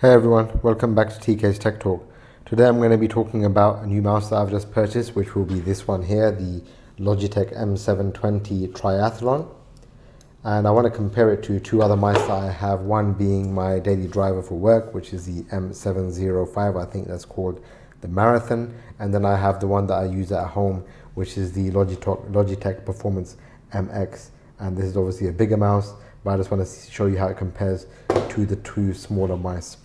Hey everyone, welcome back to TK's Tech Talk. Today I'm going to be talking about a new mouse that I've just purchased, which will be this one here, the Logitech M720 Triathlon. And I want to compare it to two other mice that I have, one being my daily driver for work, which is the M705, I think that's called the Marathon. And then I have the one that I use at home, which is the Logitech Performance MX. And this is obviously a bigger mouse, but I just want to show you how it compares to the two smaller mice.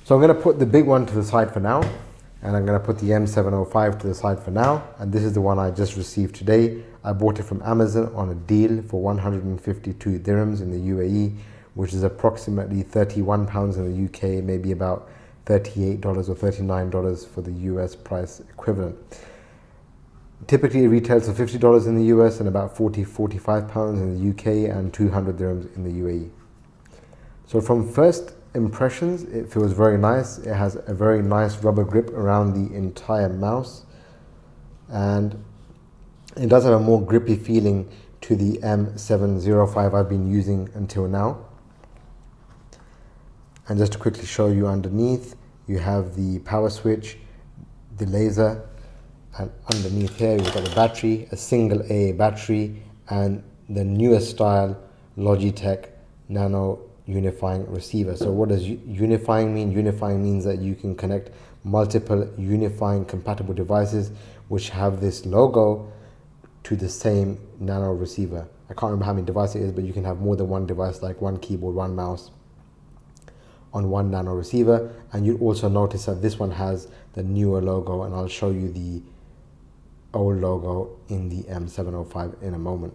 So I'm going to put the big one to the side for now, and I'm going to put the M705 to the side for now. And this is the one I just received today. I bought it from Amazon on a deal for 152 dirhams in the UAE, which is approximately £31 in the UK, maybe about $38 or $39 for the US price equivalent. Typically it retails for $50 in the US and about £45 in the UK and 200 dirhams in the UAE. So from first impressions, it feels very nice. It has a very nice rubber grip around the entire mouse, and it does have a more grippy feeling to the M705 I've been using until now. And just to quickly show you, underneath you have the power switch, the laser, and underneath here you've got the battery, a single A battery, and the newest style Logitech Nano unifying receiver. So what does unifying mean? Unifying means that you can connect multiple unifying compatible devices which have this logo to the same nano receiver. I can't remember how many devices it is, but you can have more than one device, like one keyboard, one mouse on one nano receiver. And you also notice that this one has the newer logo, and I'll show you the old logo in the M705 in a moment.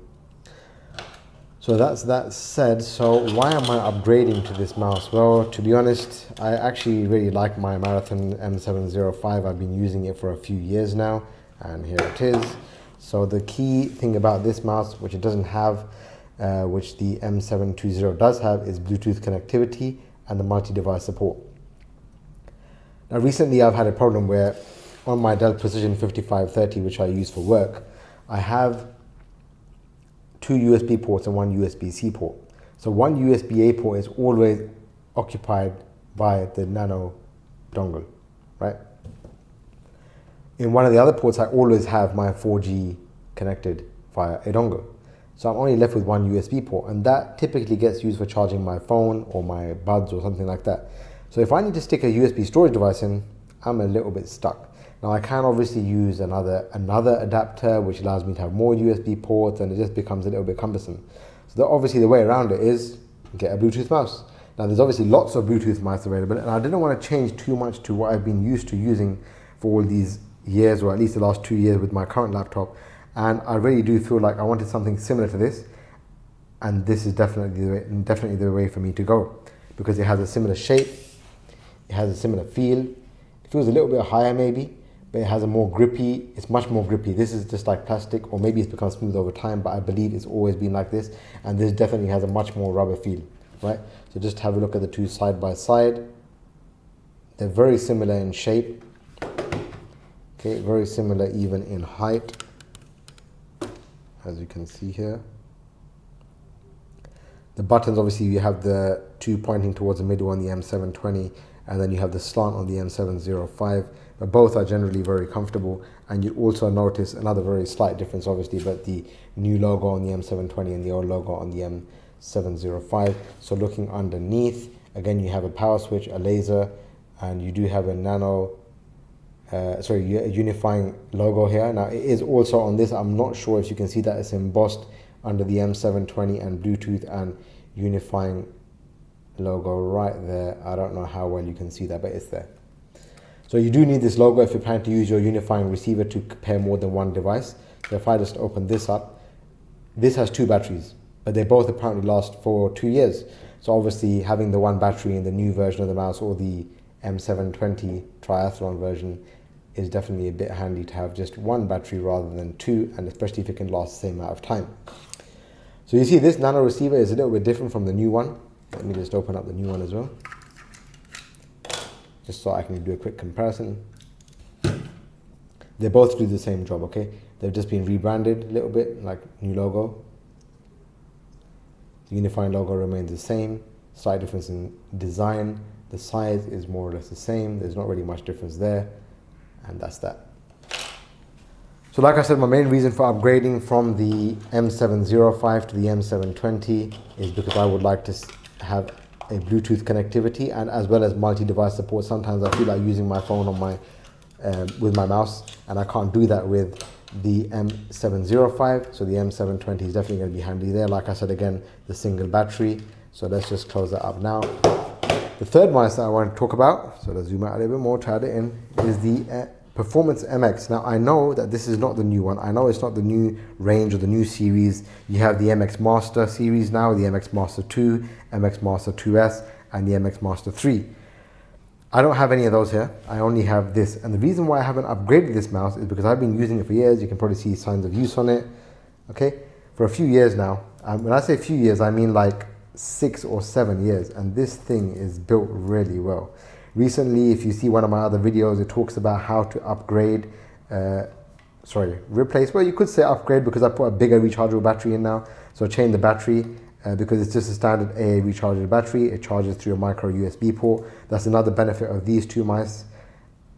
So that's that said. So why am I upgrading to this mouse? Well, to be honest, I actually really like my Marathon M705. I've been using it for a few years now, and here it is. So the key thing about this mouse, which it doesn't have, which the M720 does have, is Bluetooth connectivity and the multi-device support. Now recently I've had a problem where on my Dell Precision 5530, which I use for work, I have two USB ports and one USB-C port. So one USB-A port is always occupied by the nano dongle, right? In one of the other ports, I always have my 4G connected via a dongle. So I'm only left with one USB port, and that typically gets used for charging my phone or my buds or something like that. So if I need to stick a USB storage device in, I'm a little bit stuck. Now I can obviously use another adapter which allows me to have more USB ports, and it just becomes a little bit cumbersome. So obviously the way around it is get a Bluetooth mouse. Now there's obviously lots of Bluetooth mice available, and I didn't want to change too much to what I've been used to using for all these years, or at least the last 2 years with my current laptop. And I really do feel like I wanted something similar to this, and this is definitely the way for me to go, because it has a similar shape, it has a similar feel. It feels a little bit higher maybe, but it has a more grippy, it's much more grippy. This is just like plastic, or maybe it's become smooth over time, but I believe it's always been like this, and this definitely has a much more rubber feel, right? So just have a look at the two side by side. They're very similar in shape, okay, very similar even in height, as you can see here. The buttons, obviously you have the two pointing towards the middle on the M720, and then you have the slant on the M705. But both are generally very comfortable, and you also notice another very slight difference obviously, but the new logo on the M720 and the old logo on the M705. So looking underneath, again you have a power switch, a laser, and you do have a a unifying logo here. Now it is also on this, I'm not sure if you can see that it's embossed under the M720 and Bluetooth and unifying logo right there. I don't know how well you can see that, but it's there. So you do need this logo if you're planning to use your unifying receiver to pair more than one device. So if I just open this up, this has two batteries, but they both apparently last for 2 years. So obviously having the one battery in the new version of the mouse, or the M720 Triathlon version, is definitely a bit handy to have just one battery rather than two, and especially if it can last the same amount of time. So you see this nano receiver is a little bit different from the new one. Let me just open up the new one as well, just so I can do a quick comparison. They both do the same job, okay? They've just been rebranded a little bit, like new logo. The unifying logo remains the same, slight difference in design, The size is more or less the same. There's not really much difference there. And that's that. So like I said, my main reason for upgrading from the M705 to the M720 is because I would like to have a Bluetooth connectivity and as well as multi-device support. Sometimes I feel like using my phone on my with my mouse, and I can't do that with the M705. So the M720 is definitely going to be handy there. Like I said, again, the single battery. So let's just close that up now. The third mouse that I want to talk about, so let's zoom out a little bit more to add it in, is the Performance MX. Now I know that this is not the new one. I know it's not the new range or the new series. You have the MX Master series now, the MX Master 2, MX Master 2S, and the MX Master 3. I don't have any of those here. I only have this. And the reason why I haven't upgraded this mouse is because I've been using it for years. You can probably see signs of use on it, okay? For a few years now. When I say a few years, I mean like 6 or 7 years. And this thing is built really well. Recently, if you see one of my other videos, it talks about how to upgrade, replace, well, you could say upgrade because I put a bigger rechargeable battery in now. So I changed the battery because it's just a standard AA rechargeable battery. It charges through a micro USB port. That's another benefit of these two mice.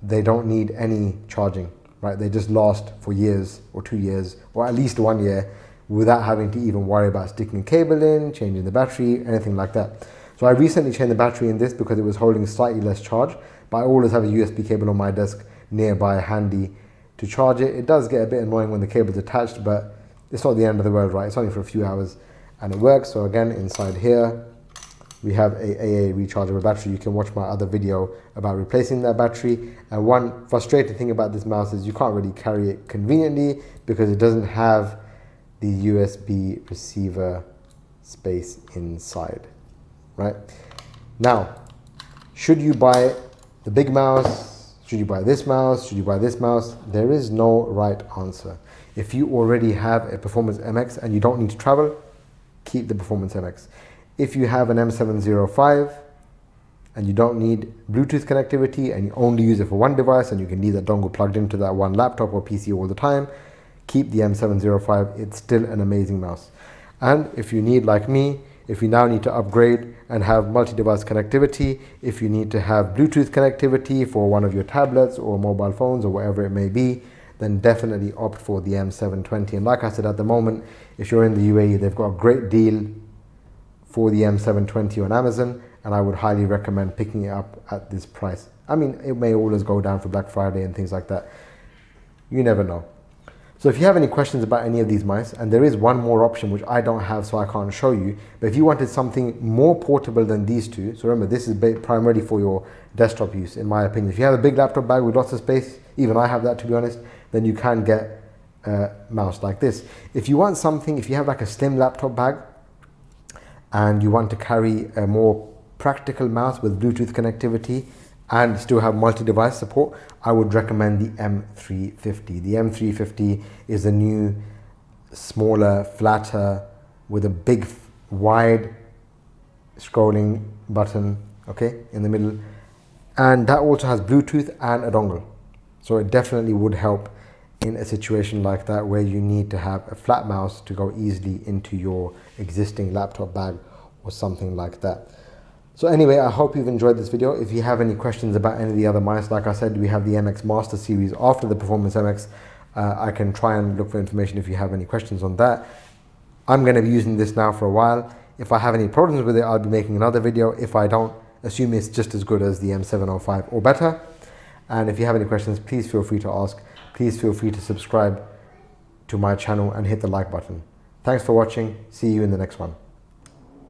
They don't need any charging, right? They just last for years or 2 years or at least 1 year without having to even worry about sticking a cable in, changing the battery, anything like that. So I recently changed the battery in this because it was holding slightly less charge, but I always have a USB cable on my desk nearby handy to charge it. It does get a bit annoying when the cable's attached, but it's not the end of the world, right? It's only for a few hours and it works. So again, inside here, we have a AA rechargeable battery. You can watch my other video about replacing that battery. And one frustrating thing about this mouse is you can't really carry it conveniently because it doesn't have the USB receiver space inside. Right? Now, should you buy the big mouse? Should you buy this mouse? Should you buy this mouse? There is no right answer. If you already have a Performance MX and you don't need to travel, keep the Performance MX. If you have an M705 and you don't need Bluetooth connectivity and you only use it for one device and you can leave that dongle plugged into that one laptop or PC all the time, keep the M705. It's still an amazing mouse. And if you need, like me, if you now need to upgrade and have multi-device connectivity, if you need to have Bluetooth connectivity for one of your tablets or mobile phones or whatever it may be, then definitely opt for the M720. And like I said, at the moment, if you're in the UAE, they've got a great deal for the M720 on Amazon, and I would highly recommend picking it up at this price. I mean, it may always go down for Black Friday and things like that. You never know. So if you have any questions about any of these mice, and there is one more option which I don't have so I can't show you, but if you wanted something more portable than these two, so remember this is primarily for your desktop use in my opinion. If you have a big laptop bag with lots of space, even I have that to be honest, then you can get a mouse like this. If you want something, if you have like a slim laptop bag and you want to carry a more practical mouse with Bluetooth connectivity and still have multi-device support, I would recommend the M350. The M350 is a new, smaller, flatter, with a big, wide scrolling button, okay, in the middle. And that also has Bluetooth and a dongle. So it definitely would help in a situation like that where you need to have a flat mouse to go easily into your existing laptop bag or something like that. So anyway, I hope you've enjoyed this video. If you have any questions about any of the other mice, like I said, we have the MX Master series after the Performance MX. I can try and look for information if you have any questions on that. I'm going to be using this now for a while. If I have any problems with it, I'll be making another video. If I don't, assume it's just as good as the M705 or better. And if you have any questions, please feel free to ask. Please feel free to subscribe to my channel and hit the like button. Thanks for watching. See you in the next one.